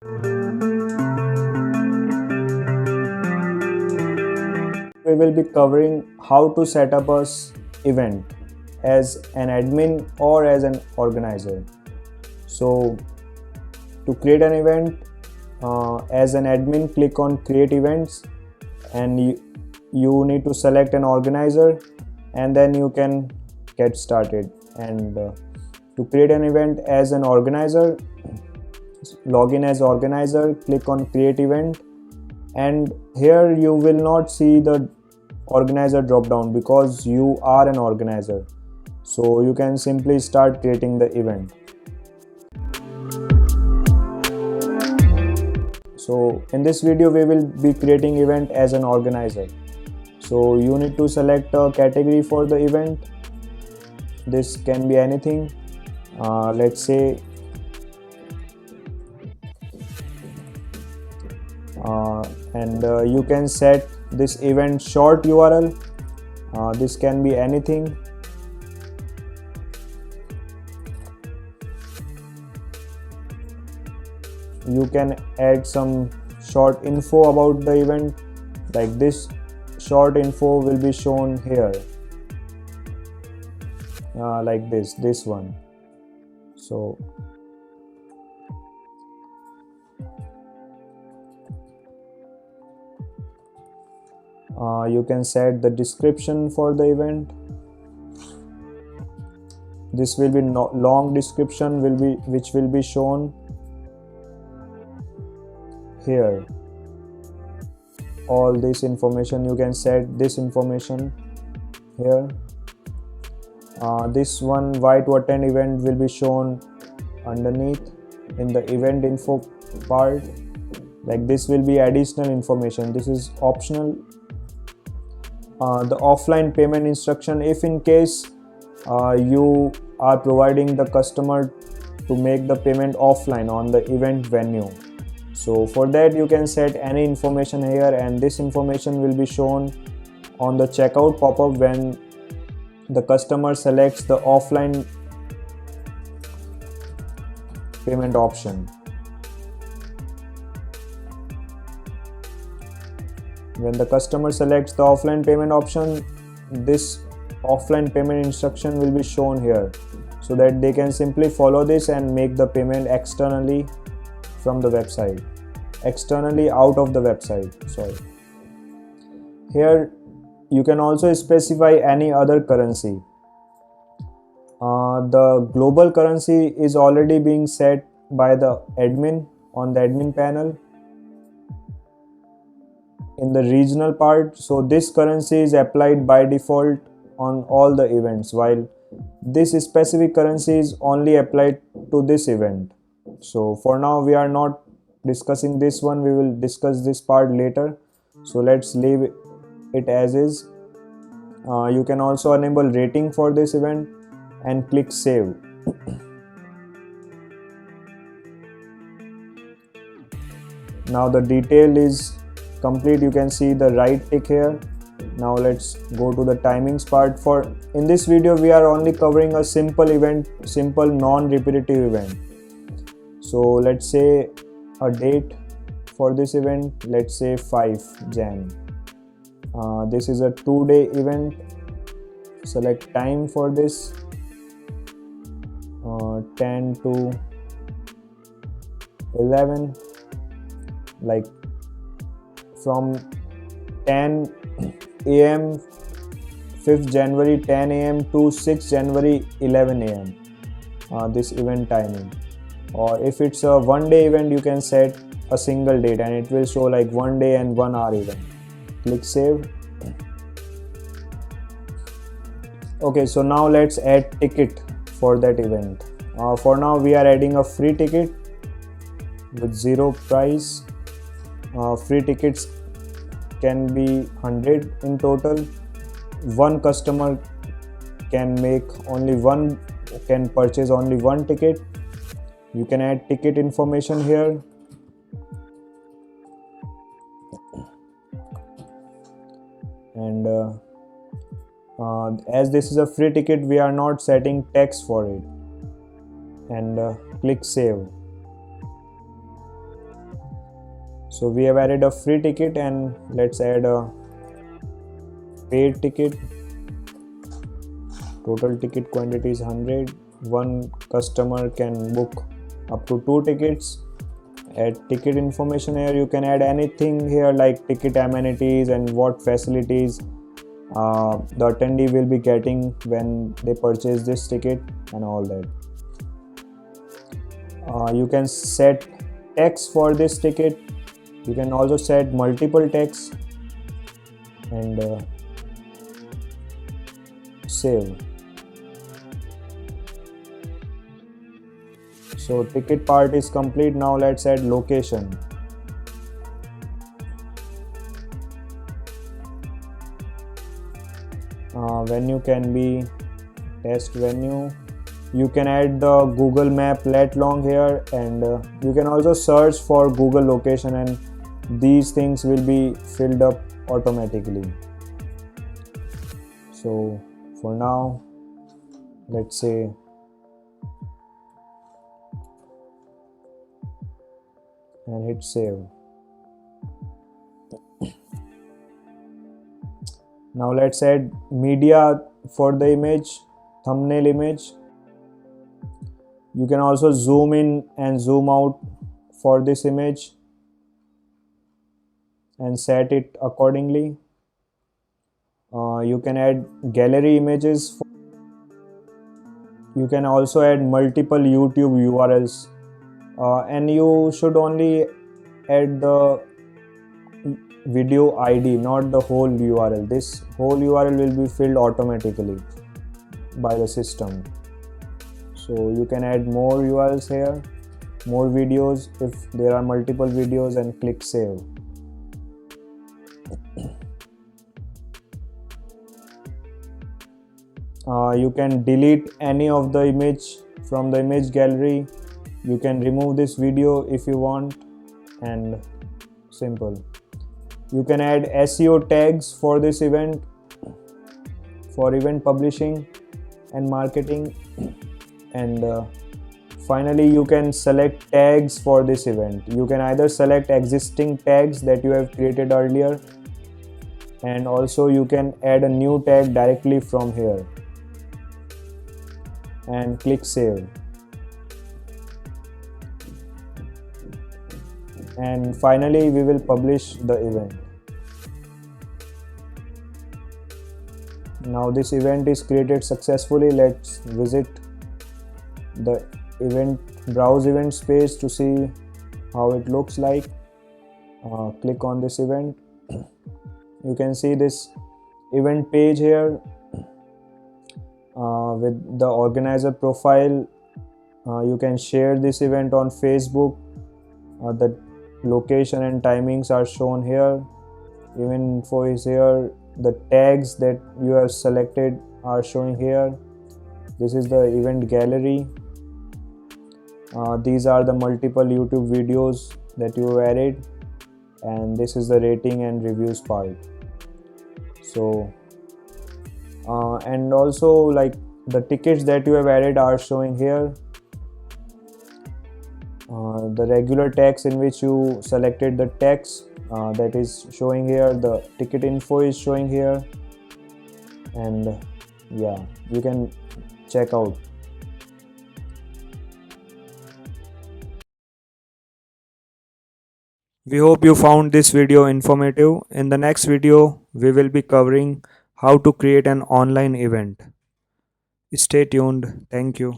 We will be covering how to set up a event as an admin or as an organizer. So to create an event, as an admin, click on create events, and you need to select an organizer, and then you can get started. And to create an event as an organizer, log in as organizer, click on create event, and here you will not see the organizer drop down because you are an organizer. So you can simply start creating the event. So in this video we will be creating event as an organizer. So you need to select a category for the event. This can be anything. Let's say and you can set this event short URL. This can be anything. You can add some short info about the event, like this short info will be shown here, like this one. So you can set the description for the event. This will be long description which will be shown here. All this information, you can set this information here. This one, why to attend event, will be shown underneath in the event info part. Like this will be additional information, this is optional. The offline payment instruction, if in case you are providing the customer to make the payment offline on the event venue. So for that you can set any information here, and this information will be shown on the checkout pop-up when the customer selects the offline payment option. When the customer selects the offline payment option, this offline payment instruction will be shown here, so that they can simply follow this and make the payment externally from the website, externally out of the website, sorry. Here you can also specify any other currency. The global currency is already being set by the admin on the admin panel in the regional part. So this currency is applied by default on all the events, while this specific currency is only applied to this event. So for now we are not discussing this one, we will discuss this part later. So let's leave it as is. You can also enable rating for this event and click save. Now the detail is complete, you can see the right tick here. Now let's go to the timings part. For in this video we are only covering a simple event, simple non-repetitive event. So let's say a date for this event, let's say 5 Jan. This is a 2-day event. Select time for this, 10 to 11, like from 10 AM 5th January 10 AM to 6th January 11 AM, this event timing. Or if it's a 1-day event, you can set a single date and it will show like 1 day and 1 hour event. Click save. Okay, so now let's add ticket for that event. For now we are adding a free ticket with 0 price. Free tickets can be 100 in total. One customer can purchase only one ticket. You can add ticket information here. And as this is a free ticket, we are not setting text for it. And click save. So we have added a free ticket, and let's add a paid ticket. Total ticket quantity is 100. One customer can book up to 2 tickets. Add ticket information here. You can add anything here like ticket amenities and what facilities the attendee will be getting when they purchase this ticket and all that. You can set text for this ticket. You can also set multiple text and save. So ticket part is complete. Now let's add location. Venue can be test venue. You can add the Google map lat long here, and you can also search for Google location, and these things will be filled up automatically. So for now, let's say and hit save. Now let's add media for the image, thumbnail image. You can also zoom in and zoom out for this image and set it accordingly. You can add gallery images. You can also add multiple YouTube URLs, and you should only add the video ID, not the whole URL. This whole URL will be filled automatically by the system. So you can add more URLs here, more videos if there are multiple videos, and click save. You can delete any of the image from the image gallery. You can remove this video if you want, and simple. You can add SEO tags for this event, for event publishing and marketing, and finally you can select tags for this event. You can either select existing tags that you have created earlier, and also you can add a new tag directly from here and click save. And finally we will publish the event. Now this event is created successfully. Let's visit the event, browse events page to see how it looks like. Click on this event. You can see this event page here with the organizer profile. You can share this event on Facebook. The location and timings are shown here. Event info is here. The tags that you have selected are showing here. This is the event gallery. These are the multiple YouTube videos that you have added, and this is the rating and reviews part. So and also, like, the tickets that you have added are showing here. The regular text in which you selected the text, that is showing here. The ticket info is showing here, and yeah, you can check out. We hope you found this video informative. In the next video, we will be covering how to create an online event. Stay tuned. Thank you.